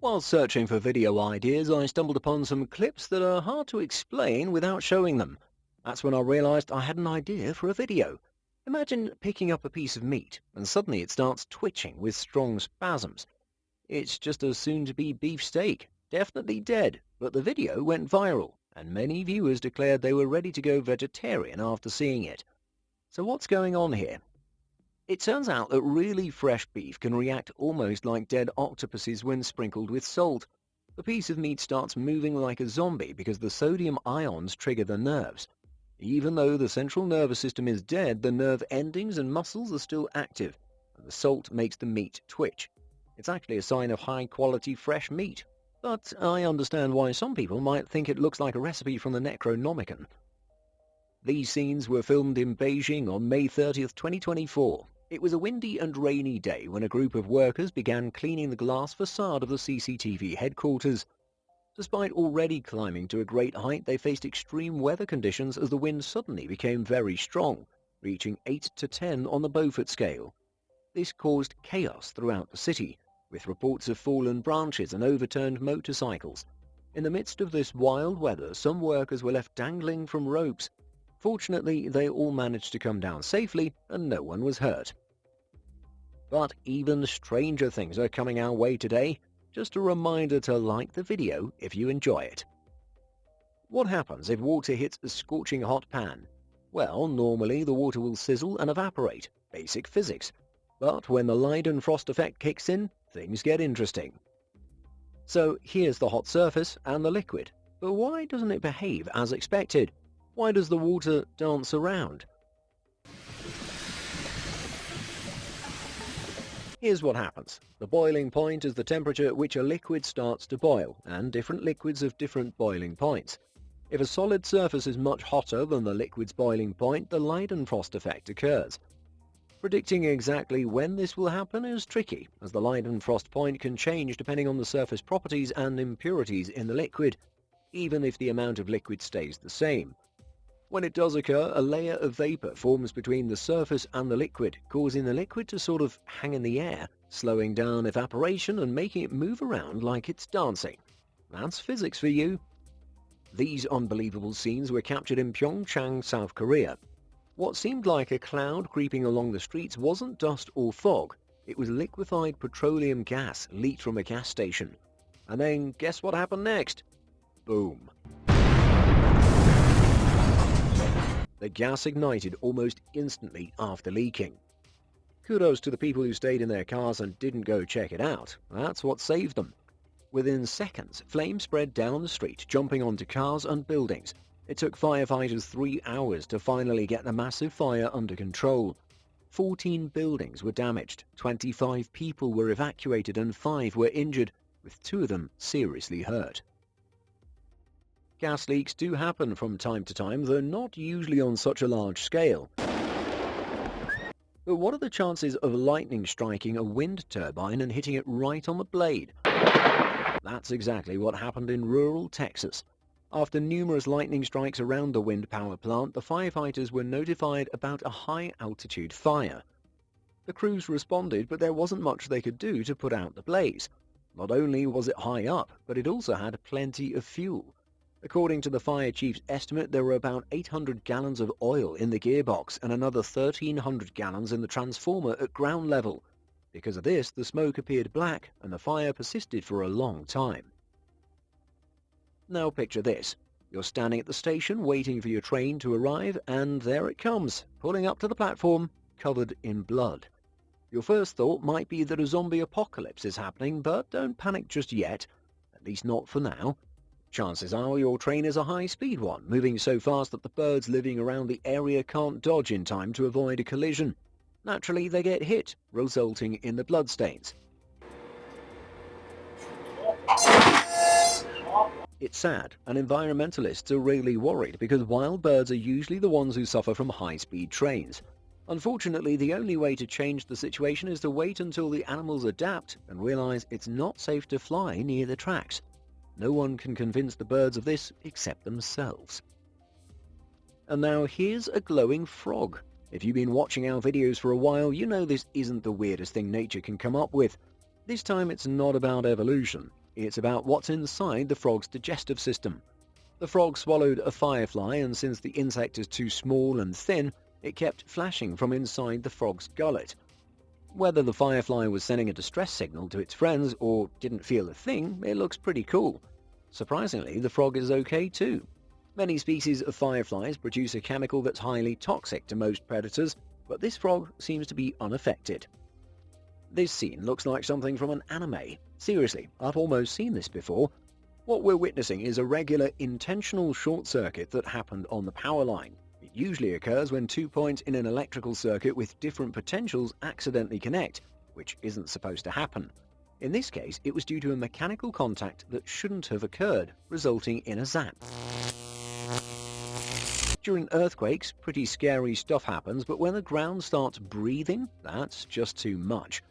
While searching for video ideas, I stumbled upon some clips that are hard to explain without showing them. That's when I realized I had an idea for a video. Imagine picking up a piece of meat and suddenly it starts twitching with strong spasms. It's just a soon-to-be beefsteak, definitely dead, but the video went viral and many viewers declared they were ready to go vegetarian after seeing it. So what's going on here? It turns out that really fresh beef can react almost like dead octopuses when sprinkled with salt. The piece of meat starts moving like a zombie because the sodium ions trigger the nerves. Even though the central nervous system is dead, the nerve endings and muscles are still active, and the salt makes the meat twitch. It's actually a sign of high-quality fresh meat. But I understand why some people might think it looks like a recipe from the Necronomicon. These scenes were filmed in Beijing on May 30th, 2024. It was a windy and rainy day when a group of workers began cleaning the glass facade of the CCTV headquarters. Despite already climbing to a great height, they faced extreme weather conditions as the wind suddenly became very strong, reaching 8 to 10 on the Beaufort scale. This caused chaos throughout the city, with reports of fallen branches and overturned motorcycles. In the midst of this wild weather, some workers were left dangling from ropes. Fortunately, they all managed to come down safely and no one was hurt. But even stranger things are coming our way today. Just a reminder to like the video if you enjoy it. What happens if water hits a scorching hot pan? Well, normally the water will sizzle and evaporate, basic physics. But when the Leidenfrost effect kicks in, things get interesting. So here's the hot surface and the liquid. But why doesn't it behave as expected? Why does the water dance around? Here's what happens. The boiling point is the temperature at which a liquid starts to boil, and different liquids have different boiling points. If a solid surface is much hotter than the liquid's boiling point, the Leidenfrost effect occurs. Predicting exactly when this will happen is tricky, as the Leidenfrost point can change depending on the surface properties and impurities in the liquid, even if the amount of liquid stays the same. When it does occur, a layer of vapor forms between the surface and the liquid, causing the liquid to sort of hang in the air, slowing down evaporation and making it move around like it's dancing. That's physics for you. These unbelievable scenes were captured in Pyeongchang, South Korea. What seemed like a cloud creeping along the streets wasn't dust or fog. It was liquefied petroleum gas leaked from a gas station. And then guess what happened next? Boom. The gas ignited almost instantly after leaking. Kudos to the people who stayed in their cars and didn't go check it out. That's what saved them. Within seconds, flames spread down the street, jumping onto cars and buildings. It took firefighters 3 hours to finally get the massive fire under control. 14 buildings were damaged, 25 people were evacuated and 5 were injured, with 2 of them seriously hurt. Gas leaks do happen from time to time, though not usually on such a large scale. But what are the chances of lightning striking a wind turbine and hitting it right on the blade? That's exactly what happened in rural Texas. After numerous lightning strikes around the wind power plant, the firefighters were notified about a high-altitude fire. The crews responded, but there wasn't much they could do to put out the blaze. Not only was it high up, but it also had plenty of fuel. According to the fire chief's estimate, there were about 800 gallons of oil in the gearbox and another 1,300 gallons in the transformer at ground level. Because of this, the smoke appeared black and the fire persisted for a long time. Now picture this. You're standing at the station waiting for your train to arrive, and there it comes, pulling up to the platform, covered in blood. Your first thought might be that a zombie apocalypse is happening, but don't panic just yet, at least not for now. Chances are your train is a high-speed one, moving so fast that the birds living around the area can't dodge in time to avoid a collision. Naturally, they get hit, resulting in the bloodstains. It's sad, and environmentalists are really worried because wild birds are usually the ones who suffer from high-speed trains. Unfortunately, the only way to change the situation is to wait until the animals adapt and realize it's not safe to fly near the tracks. No one can convince the birds of this except themselves. And now here's a glowing frog. If you've been watching our videos for a while, you know this isn't the weirdest thing nature can come up with. This time it's not about evolution. It's about what's inside the frog's digestive system. The frog swallowed a firefly, and since the insect is too small and thin, it kept flashing from inside the frog's gullet. Whether the firefly was sending a distress signal to its friends or didn't feel a thing, it looks pretty cool. Surprisingly, the frog is okay too. Many species of fireflies produce a chemical that's highly toxic to most predators, but this frog seems to be unaffected. This scene looks like something from an anime. Seriously, I've almost seen this before. What we're witnessing is a regular intentional short circuit that happened on the power line. It usually occurs when 2 points in an electrical circuit with different potentials accidentally connect, which isn't supposed to happen. In this case, it was due to a mechanical contact that shouldn't have occurred, resulting in a zap. During earthquakes, pretty scary stuff happens, but when the ground starts breathing, that's just too much.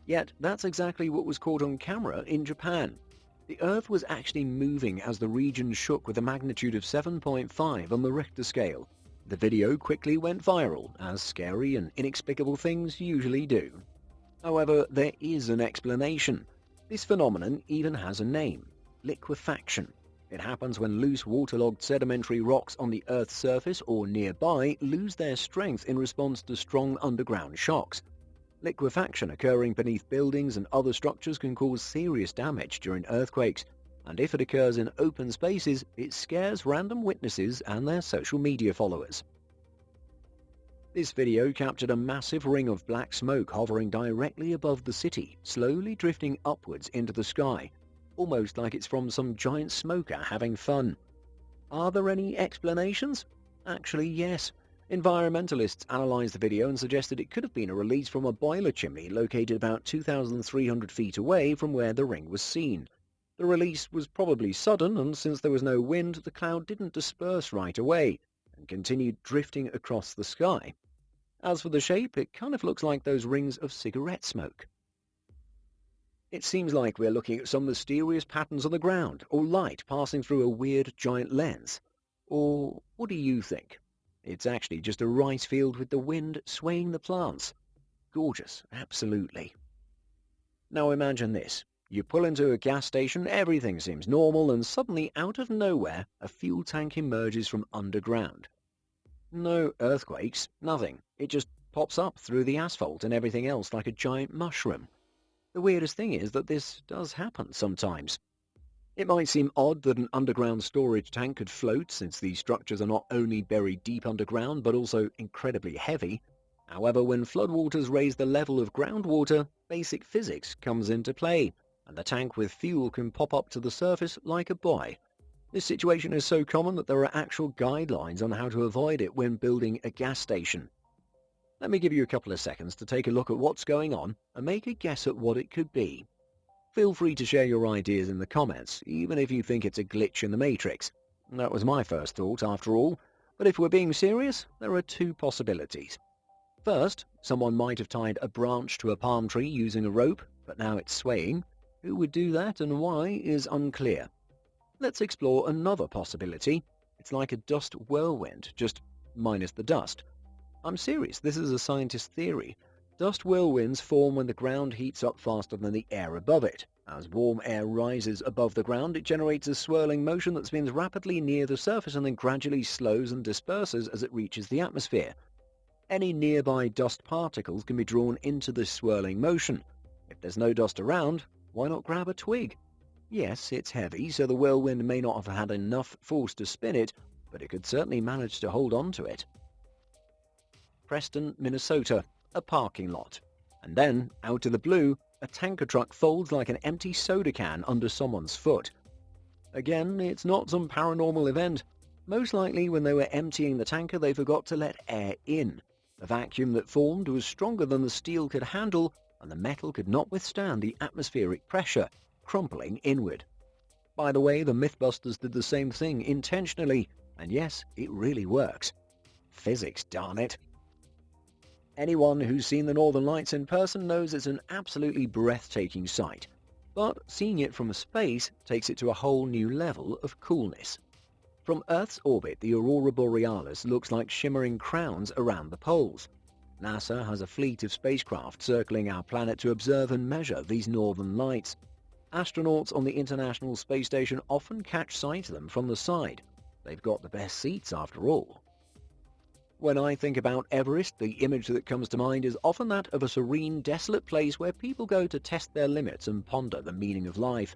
Yet, that's exactly what was caught on camera in Japan. The Earth was actually moving as the region shook with a magnitude of 7.5 on the Richter scale. The video quickly went viral, as scary and inexplicable things usually do. However, there is an explanation. This phenomenon even has a name: liquefaction. It happens when loose waterlogged sedimentary rocks on the Earth's surface or nearby lose their strength in response to strong underground shocks. Liquefaction occurring beneath buildings and other structures can cause serious damage during earthquakes, and if it occurs in open spaces, it scares random witnesses and their social media followers. This video captured a massive ring of black smoke hovering directly above the city, slowly drifting upwards into the sky, almost like it's from some giant smoker having fun. Are there any explanations? Actually, yes. Environmentalists analysed the video and suggested it could have been a release from a boiler chimney located about 2,300 feet away from where the ring was seen. The release was probably sudden, and since there was no wind, the cloud didn't disperse right away and continued drifting across the sky. As for the shape, it kind of looks like those rings of cigarette smoke. It seems like we're looking at some mysterious patterns on the ground, or light passing through a weird giant lens. Or what do you think? It's actually just a rice field with the wind swaying the plants. Gorgeous, absolutely. Now imagine this. You pull into a gas station, everything seems normal, and suddenly, out of nowhere, a fuel tank emerges from underground. No earthquakes, nothing. It just pops up through the asphalt and everything else like a giant mushroom. The weirdest thing is that this does happen sometimes. It might seem odd that an underground storage tank could float, since these structures are not only buried deep underground but also incredibly heavy. However, when floodwaters raise the level of groundwater, basic physics comes into play, and the tank with fuel can pop up to the surface like a buoy. This situation is so common that there are actual guidelines on how to avoid it when building a gas station. Let me give you a couple of seconds to take a look at what's going on and make a guess at what it could be. Feel free to share your ideas in the comments, even if you think it's a glitch in the Matrix. That was my first thought, after all. But if we're being serious, there are two possibilities. First, someone might have tied a branch to a palm tree using a rope, but now it's swaying. Who would do that and why is unclear. Let's explore another possibility. It's like a dust whirlwind, just minus the dust. I'm serious, this is a scientist theory. Dust whirlwinds form when the ground heats up faster than the air above it. As warm air rises above the ground, it generates a swirling motion that spins rapidly near the surface and then gradually slows and disperses as it reaches the atmosphere. Any nearby dust particles can be drawn into this swirling motion. If there's no dust around, why not grab a twig? Yes, it's heavy, so the whirlwind may not have had enough force to spin it, but it could certainly manage to hold on to it. Preston, Minnesota. A parking lot. And then, out of the blue, a tanker truck folds like an empty soda can under someone's foot. Again, it's not some paranormal event. Most likely, when they were emptying the tanker, they forgot to let air in. The vacuum that formed was stronger than the steel could handle, and the metal could not withstand the atmospheric pressure, crumpling inward. By the way, the Mythbusters did the same thing intentionally, and yes, it really works. Physics, darn it. Anyone who's seen the Northern Lights in person knows it's an absolutely breathtaking sight, but seeing it from space takes it to a whole new level of coolness. From Earth's orbit, the aurora borealis looks like shimmering crowns around the poles. NASA has a fleet of spacecraft circling our planet to observe and measure these northern lights. Astronauts on the International Space Station often catch sight of them from the side. They've got the best seats after all. When I think about Everest, the image that comes to mind is often that of a serene, desolate place where people go to test their limits and ponder the meaning of life.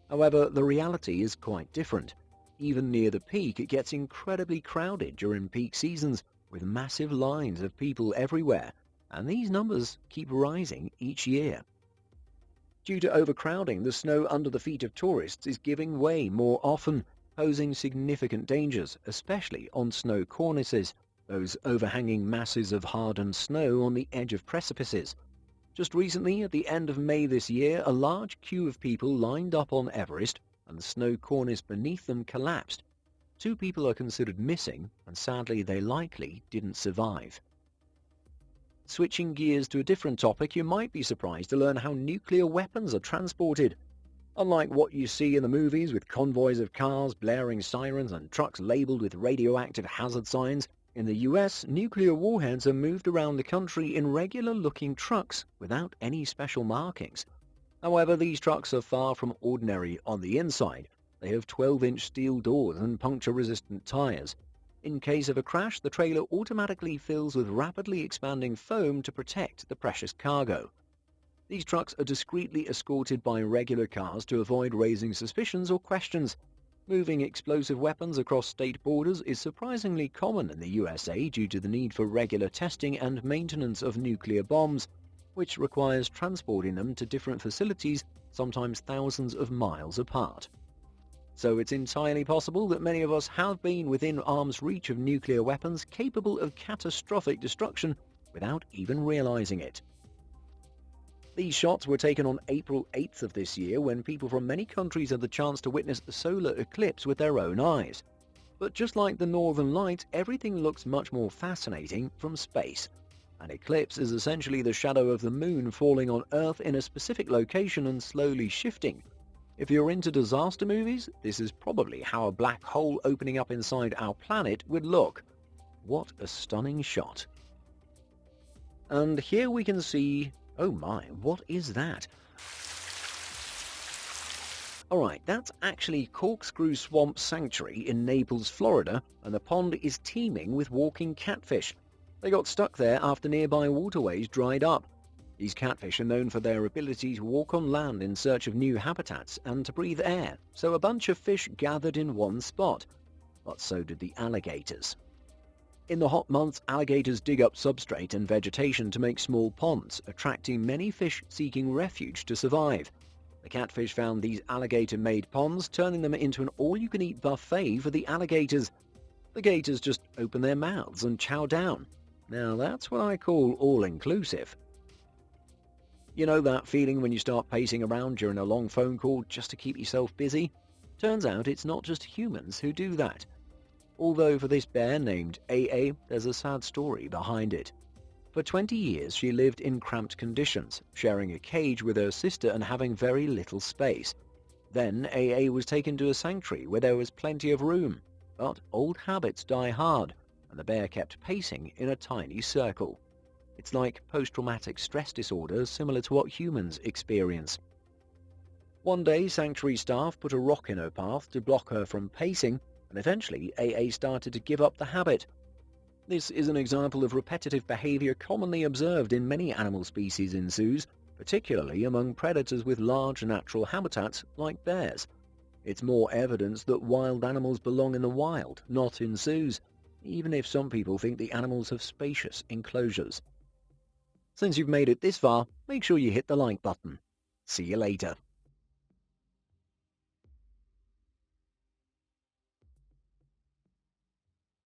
However, the reality is quite different. Even near the peak, it gets incredibly crowded during peak seasons, with massive lines of people everywhere, and these numbers keep rising each year. Due to overcrowding, the snow under the feet of tourists is giving way more often, posing significant dangers, especially on snow cornices, those overhanging masses of hardened snow on the edge of precipices. Just recently, at the end of May this year, a large queue of people lined up on Everest, and the snow cornice beneath them collapsed. 2 people are considered missing, and sadly they likely didn't survive. Switching gears to a different topic, you might be surprised to learn how nuclear weapons are transported. Unlike what you see in the movies with convoys of cars, blaring sirens, and trucks labeled with radioactive hazard signs, in the US, nuclear warheads are moved around the country in regular-looking trucks without any special markings. However, these trucks are far from ordinary on the inside. They have 12-inch steel doors and puncture-resistant tires. In case of a crash, the trailer automatically fills with rapidly expanding foam to protect the precious cargo. These trucks are discreetly escorted by regular cars to avoid raising suspicions or questions. Moving explosive weapons across state borders is surprisingly common in the USA due to the need for regular testing and maintenance of nuclear bombs, which requires transporting them to different facilities, sometimes thousands of miles apart. So it's entirely possible that many of us have been within arm's reach of nuclear weapons capable of catastrophic destruction without even realizing it. These shots were taken on April 8th of this year, when people from many countries had the chance to witness a solar eclipse with their own eyes. But just like the Northern Lights, everything looks much more fascinating from space. An eclipse is essentially the shadow of the moon falling on Earth in a specific location and slowly shifting. If you're into disaster movies, this is probably how a black hole opening up inside our planet would look. What a stunning shot. And here we can see... oh my, what is that? Alright, that's actually Corkscrew Swamp Sanctuary in Naples, Florida, and the pond is teeming with walking catfish. They got stuck there after nearby waterways dried up. These catfish are known for their ability to walk on land in search of new habitats and to breathe air, so a bunch of fish gathered in one spot. But so did the alligators. In the hot months, alligators dig up substrate and vegetation to make small ponds, attracting many fish seeking refuge to survive. The catfish found these alligator-made ponds, turning them into an all-you-can-eat buffet for the alligators. The gators just open their mouths and chow down. Now that's what I call all-inclusive. You know that feeling when you start pacing around during a long phone call just to keep yourself busy? Turns out it's not just humans who do that. Although for this bear named AA, there's a sad story behind it. For 20 years she lived in cramped conditions, sharing a cage with her sister and having very little space. Then AA was taken to a sanctuary where there was plenty of room. But old habits die hard, and the bear kept pacing in a tiny circle. It's like post-traumatic stress disorder, similar to what humans experience. One day, sanctuary staff put a rock in her path to block her from pacing, and eventually AA started to give up the habit. This is an example of repetitive behavior commonly observed in many animal species in zoos, particularly among predators with large natural habitats like bears. It's more evidence that wild animals belong in the wild, not in zoos, even if some people think the animals have spacious enclosures. Since you've made it this far, make sure you hit the like button. See you later.